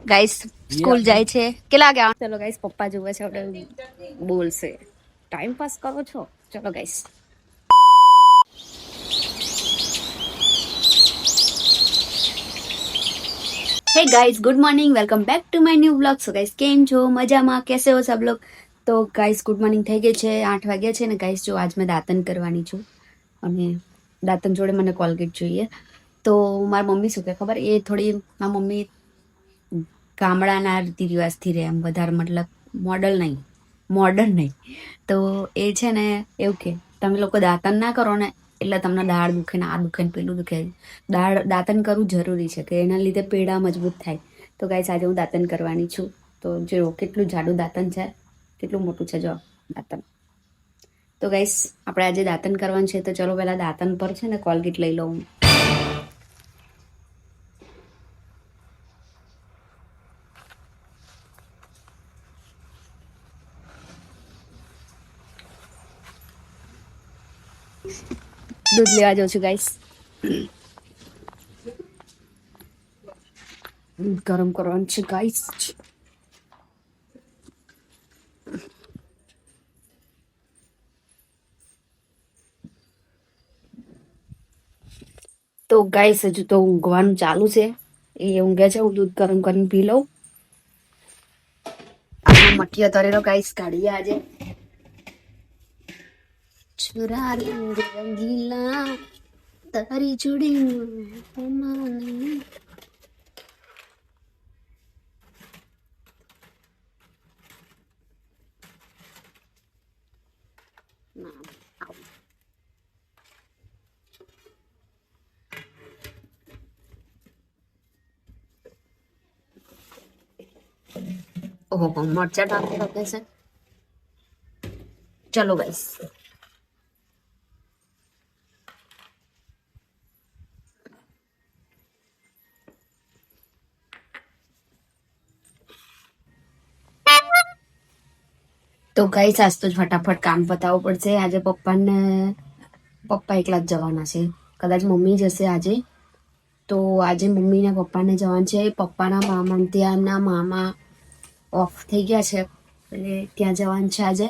Guys school જાય છે કેટલા ગયા ચલો ગાઈસ પપ્પા જોવે છે આપણે બોલશે ટાઈમ પાસ કરો છો ચલો guys hey guys good morning welcome back to my new vlog so guys કેમ છો મજામાં કેસે હો सब लोग તો ગાઈસ ગુડ મોર્નિંગ થઈ ગઈ છે 8 વાગ્યા છે ને ગાઈસ જો આજ મેં દાંતન કરવાની છું અને દાંતન જોડે મને કોલગેટ જોઈએ તો મારી મમ્મી શું કે ખબર એ થોડી મારી મમ્મી ગામડાના રીતિ રિવાજથી રહે એમ વધારે મતલબ મોડર્ન નહીં તો એ છે ને એવું કે તમે લોકો દાંતન ના કરો ને એટલે તમને દાળ દુખે ને આ દુખે ને પેલું દુખે દાંતન કરવું જરૂરી છે કે એના લીધે પેડા મજબૂત થાય તો ગાઈસ આજે હું દાંતન કરવાની છું તો જો કેટલું જાડું દાંતન છે કેટલું મોટું છે જો દાંતન તો ગાઈસ આપણે આજે દાંતન કરવાનું છે તો ચલો પહેલા દાંતન પર છે ને કોલગેટ લઈ લઉં दूध लेवा जाऊँ છું ગાઈસ दूध गरम करવાનું છે ગાઈસ તો ગાઈસ હજુ તો ઊંઘવાનું ચાલુ છે એ ઊંઘે છે હું દૂધ ગરમ કરીને પી લઉં આ મઠિયા તરેલો ગાઈસ કાઢીએ આજે છુરા રંગીલા તારી જોડી ઓહો મરચા ડાલते रहते हैं चलो गाइस તો ગાઈસ આજ તો ફટાફટ કામ પતાવવું પડશે આજે પપ્પા એકલા જ જવાના છે કદાચ મમ્મી જશે આજે તો આજે મમ્મી ને પપ્પાને જવાનું છે પપ્પાના મામા ત્યાંના મામા ઓફ થઈ ગયા છે એટલે ત્યાં જવાનું છે આજે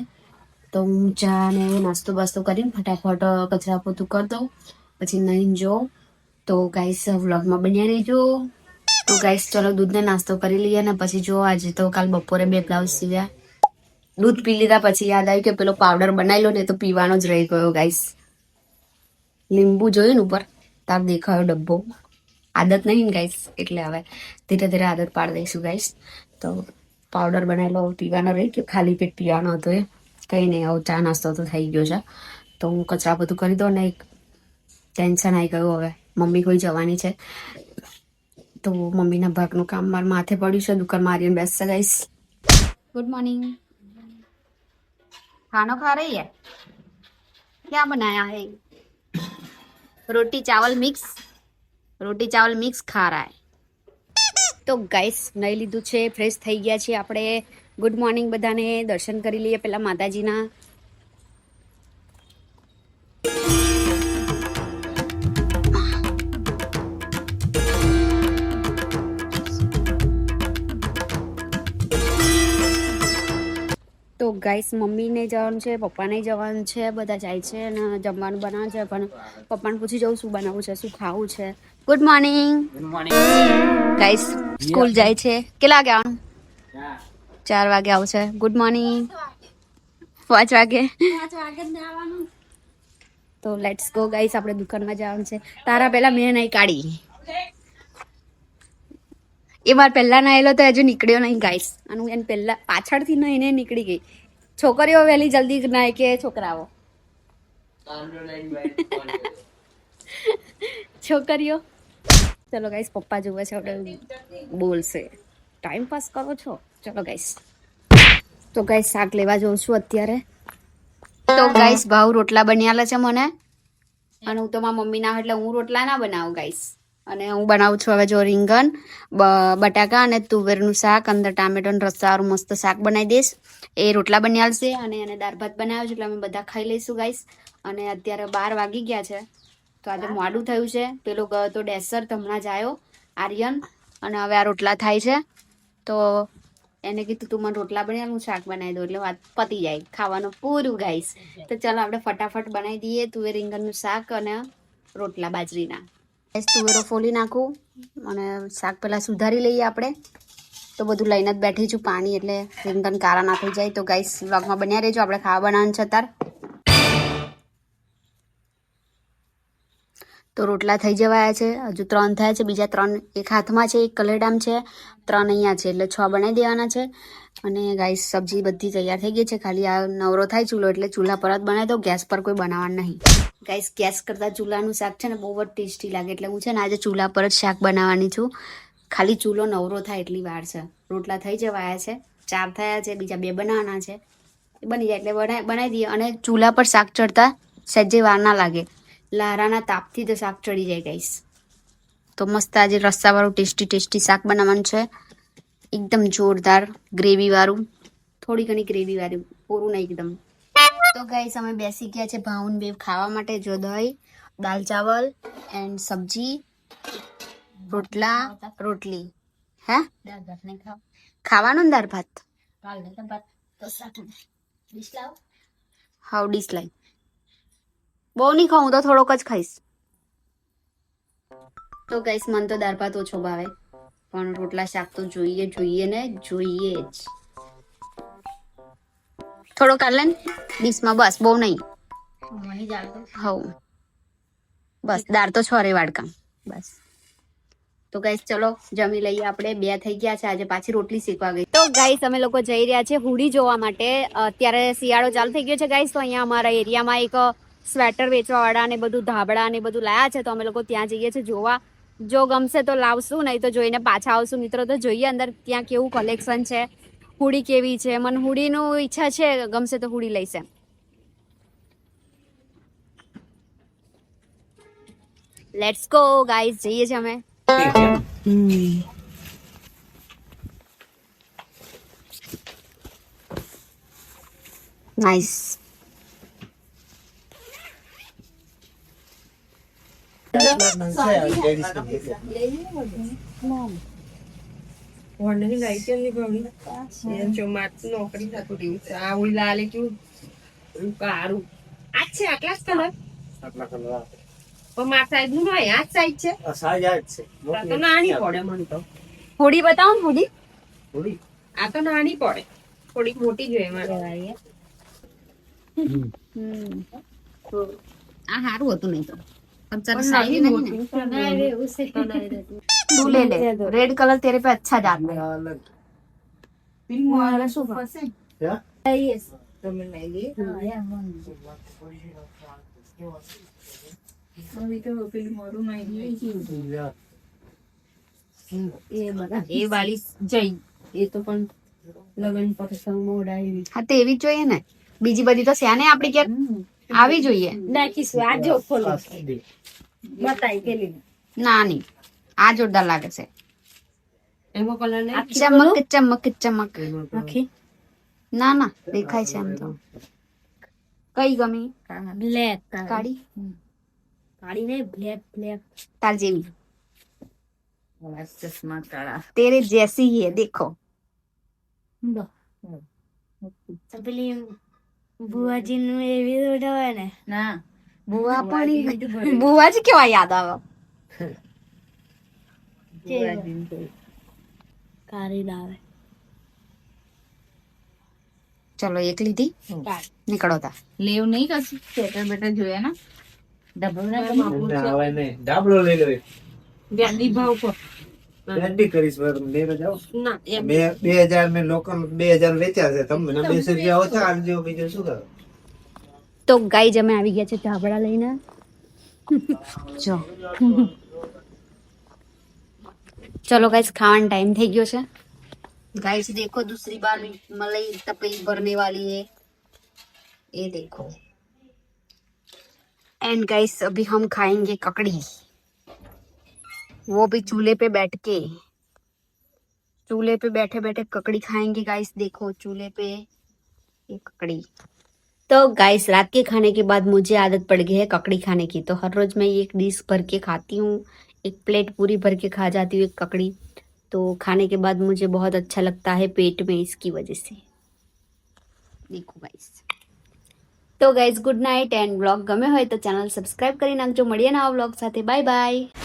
તો હું ચા ને નાસ્તો બાસ્તો કરીને ફટાફટ કચરા પોતું કરી દઉં પછી નહીં જો તો ગાઈસ વ્લોગમાં બન્યા રહેજો તો ગાઈસ ચલો દૂધને નાસ્તો કરી લઈએ ને પછી જો આજે તો કાલ બપોરે 2 બ્લાઉઝ સીવ્યા દૂધ પી લીધા પછી યાદ આવ્યું કે પેલો પાવડર બનાવી લો ને તો પીવાનો જ રહી ગયો ગાઈસ લીંબુ જોયું ને ઉપર તાર દેખાયો ડબ્બો આદત નહીં ને ગાઈસ એટલે હવે ધીરે ધીરે આદત પાડી દઈશું ગાઈસ તો પાવડર બનાવેલો પીવાનો રહી કે ખાલી પેટ પીવાનો હતો એ કંઈ નહીં આવું ચા નાસ્તો તો થઈ ગયો છે તો હું કચરા બધું કરી દઉં ને એક ટેન્શન આવી ગયું હવે મમ્મી કોઈ જવાની છે તો મમ્મીના ભાગનું કામ મારા માથે પડ્યું છે દુકાન મારીને બેસશે ગાઈસ ગુડ મોર્નિંગ खाना खा रही है क्या बनाया है रोटी चावल मिक्स खा रहा है તો ગાઈસ નહીં લીધું છે ફ્રેશ થઈ ગયા છે આપણે ગુડ મોર્નિંગ બધાને દર્શન કરી લઈએ પેલા માતાજીના તો ગાઈસ મમ્મીને જવાનું છે પપ્પાને જવાનું છે બધા જાય છે અને જમવાનું બનાવવાનું છે પણ પપ્પાને પૂછી જવું શું બનાવવું છે શું ખાવું છે ગુડ મોર્નિંગ ગાઈસ સ્કૂલ જાય છે કેટલા વાગે આવવાનું 4 વાગે આવશે ગુડ મોર્નિંગ 5 વાગે તો લેટ્સ ગો ગાઈસ આપણે દુકાનમાં જવાનું છે તારા પહેલા મેં નહીં કાઢી એ વાર પહેલા નાયેલો તો હજુ નીકળ્યો નહીં ગાઈસ અને હું એને પહેલા પાછળથી નહીને નીકળી ગઈ છોકરીઓ વહેલી જલ્દી નાય કે છોકરાઓ છોકરીઓ ચલો ગાઈસ પપ્પા જોવે છે આપણે બોલશે ટાઈમ પાસ કરો છો ચલો ગાઈસ તો ગાઈસ શાક લેવા જઉં છું અત્યારે તો ગાઈસ ભાવ રોટલા બન્યાલા છે મને અને હું તો મારા મમ્મી ના એટલે હું રોટલા ના બનાવું ગાઈસ અને હું બનાવું છું હવે જો રીંગણ બટાકા અને તુવેરનું શાક અંદર ટામેટો અને રસાવાળું મસ્ત શાક બનાવી દઈશ એ રોટલા બનાવશે અને એને દાળ ભાત બનાવ્યો છે એટલે અમે બધા ખાઈ લઈશું ગાઈસ અને અત્યારે 12 વાગી ગયા છે તો આજે મોડું થયું છે પેલો ગયો તો ડેસર હમણાં જ આવ્યો આર્યન અને હવે આ રોટલા થાય છે તો એને કીધું તું મને રોટલા બનાવી હું શાક બનાવી દઉં એટલે વાત પતી જાય, ખાવાનું પૂરું ગાઈસ. તો ચાલો આપણે ફટાફટ બનાવી દઈએ તુવેર રીંગણનું શાક અને રોટલા બાજરીના. ગાઈસ તુવેરો ફોલી નાખું અને શાક પહેલાં સુધારી લઈએ આપણે. તો બધું લઈને જ બેઠી છું પાણી, એટલે રીંગણ કાળા ના થઈ જાય. તો ગાઈસ વ્લોગમાં બન્યા રહેજો, આપણે ખાવા બનાવવાનું છે અત્યારે. તો રોટલા થઈ જવાયા છે, હજુ 3 થયા છે, બીજા 3 એક હાથમાં છે, એક કલેડામ છે, 3 અહીંયા છે, એટલે 6 બનાવી દેવાના છે. અને ગાઈસ સબ્જી બધી તૈયાર થઈ ગઈ છે, ખાલી આ નવરો થાય ચૂલો એટલે ચૂલા પર જ બનાવી દઉં, ગેસ પર કોઈ બનાવવાનું નહીં. ગાઈસ ગેસ કરતાં ચૂલાનું શાક છે ને બહુ જ ટેસ્ટી લાગે, એટલે હું છે ને આજે ચૂલા પર જ શાક બનાવવાની છું. ખાલી ચૂલો નવરો થાય એટલી વાર છે. રોટલા થઈ જવાયા છે, 4 થયા છે, બીજા 2 બનાવવાના છે. એ બની જાય એટલે બનાવી દઈએ. અને ચૂલા પર શાક ચડતા સહેજે વાર ના લાગે, લારાના તાપથી તો શાક ચડી જાય ગાઈસ. તો મસ્ત આજે રસ્સાવાળું ટેસ્ટી શાક બનાવવાનું છે, એકદમ જોરદાર ગ્રેવીવાળું, થોડી ઘણી ગ્રેવીવાળું, પૂરું નહીં એકદમ. તો ગાઈસ અમે બેસી ગયા છે ભાઉન બેવ ખાવા માટે. જો દહીં, દાલ ચાવલ એન્ડ સબ્જી, રોટલા, રોટલી. હે ખાવાનું ને દાળ ભાત? હાઉ ડીશ લાઈ. બહુ નહીં ખાઉં, તો થોડોક જ ખાઈશ. તો ગાઈસ મને તો દાળ ભાત ઓછો ભાવે, પણ રોટલા શાક તો જોઈએ ને જોઈએ જ. થોડો કાઢ લે ડીશમાં, બસ બહુ નહીં. હવ બસ દાળ તો 6 વાડકા બસ. તો ગાઈસ ચલો જમી લઈએ આપણે. 2 થઈ ગયા છે, આજે પાછી રોટલી શેકવા ગઈ. તો ગાઈસ અમે લોકો જઈ રહ્યા છે હુડી જોવા માટે. અત્યારે શિયાળો ચાલુ થઈ ગયો છે ગાઈસ, તો અહીંયા અમારા એરિયામાં એક સ્વેટર વેચવાવાળા ને બધું ધાબળા ને બધું લાયા છે, તો અમે લોકો ત્યાં જઈએ છીએ જોવા. જો ગમશે તો લાવશું, નહીં તો જોઈને પાછા આવશું મિત્રો. તો જોઈએ અંદર ત્યાં કેવું કલેક્શન છે, હુડી કેવી છે. મને હુડીનું ઈચ્છા છે, ગમશે તો હુડી લઈશ એમ. લેટ્સ ગો ગાઈસ, જઈએ છીએ અમે. નાઈસ. હોડી બતાવો હોડી. આ તો નાની પડે, થોડીક મોટી જોઈએ મારે. આ સારું હતું નહીં તો तू ले ले, रेड कलर तेरे पे अच्छा जाता है. એ વાળી જઈ એ તો પણ લગન પર મોડાવી. હા તો એવી જ જોઈએ ને, બીજી બધી તો સ્યાને આપડી ક્યાંક આવી જોઈએ. નાખીશું આ જો ખોલો બતાઈ કેલી નાની, આ જોરદાર લાગે છે. એમાં કલર ને ચમક ચમક ચમક આખી ના ના દેખાય છે. આમ તો કઈ ગમી? બ્લેક કાળી काली नहीं ब्लैक ब्लैक तार जेवी चश्मा काला तेरे जैसी ही है देखो. પેલી બુવાજી નું એવી ઉડાવે ને ના બુવા પણ બુવાજી કેવા યાદ આવે કારી લાવે. ચલો એક લીધી નીકળો તા લેવ નહીં કશું બેટર બેટર જોયા ના ડાબલો લઈ લો ગાડી ભાવ પર ગાડી કરીશ લેવા જાવ ના 2000 મે લોકલ 2000 વેચ્યા છે તમને 20 રૂપિયા ઓછા આલજો બીજું શું કરો. તો ગાઈસ અમે આવી ગયા છે ધાબળા લઈને. જો चलो गाइस खाने टाइम થઈ ગયો છે. गाइस देखो दूसरी बार मलाई तपेली भरने वाली है, ये देखो. एंड गाइस अभी हम खाएंगे ककड़ी, वो भी चूल्हे पे बैठ के, चूल्हे पे बैठे बैठे ककड़ी खाएंगे गाइस. देखो चूल्हे पे ये ककड़ी. तो गाइस रात के खाने के बाद मुझे आदत पड़ गई है ककड़ी खाने की. तो हर रोज मैं एक डिश भर के खाती हूँ, एक प्लेट पूरी भर के खा जाती हूँ एक ककड़ी. तो खाने के बाद मुझे बहुत अच्छा लगता है पेट में, इसकी वजह से। देखो गाइस, તો guys good night and blog ગમે હોય તો ચેનલ સબસ્ક્રાઇબ કરી નાખજો. મળીએ નવા બ્લોગ સાથે. Bye bye.